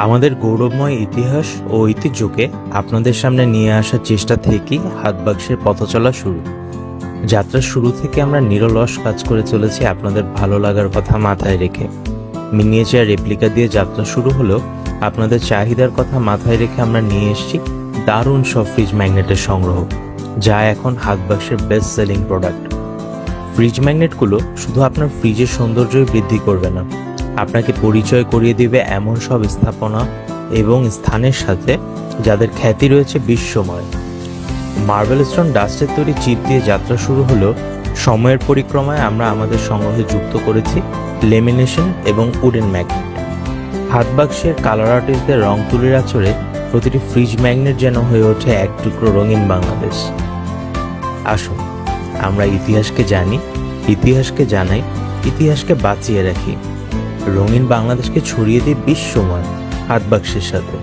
আমাদের গৌরবময় ইতিহাস ও ঐতিহ্যকে আপনাদের সামনে নিয়ে আসার চেষ্টা থেকেই হাতবাক্সের পথচলা শুরু। যাত্রার শুরু থেকে আমরা নিরলস কাজ করে চলেছি আপনাদের ভালো লাগার কথা মাথায় রেখে। মিনিয়েচার রেপ্লিকা দিয়ে যাত্রা শুরু হলেও আপনাদের চাহিদার কথা মাথায় রেখে আমরা নিয়ে এসেছি দারুণ সব ফ্রিজ ম্যাগনেটের সংগ্রহ, যা এখন হাতবাক্সের বেস্ট সেলিং প্রোডাক্ট। ফ্রিজ ম্যাগনেটগুলো শুধু আপনার ফ্রিজের সৌন্দর্যই বৃদ্ধি করবে না, আপনাকে পরিচয় করিয়ে দিবে এমন সব স্থাপনা এবং স্থানের সাথে যাদের খ্যাতি রয়েছে বিশ্বময়। মার্বেল স্টোন ডাস্টের তৈরি চিপ দিয়ে যাত্রা শুরু হলেও সময়ের পরিক্রমায় আমরা আমাদের সংগ্রহে যুক্ত করেছি লেমিনেশন এবং উডেন ম্যাগনেট। হাতবাক্সের কালার আর্টিস্টদের রং তুলির আঁচড়ে প্রতিটি ফ্রিজ ম্যাগনেট যেন হয়ে ওঠে এক টুকরো রঙিন বাংলাদেশ। আসুন আমরা ইতিহাসকে জানি, ইতিহাসকে জানাই, ইতিহাসকে বাঁচিয়ে রাখি। রঙিন বাংলাদেশকে ছড়িয়ে দিই বিশ্বময় হাতবাক্সের সাথে।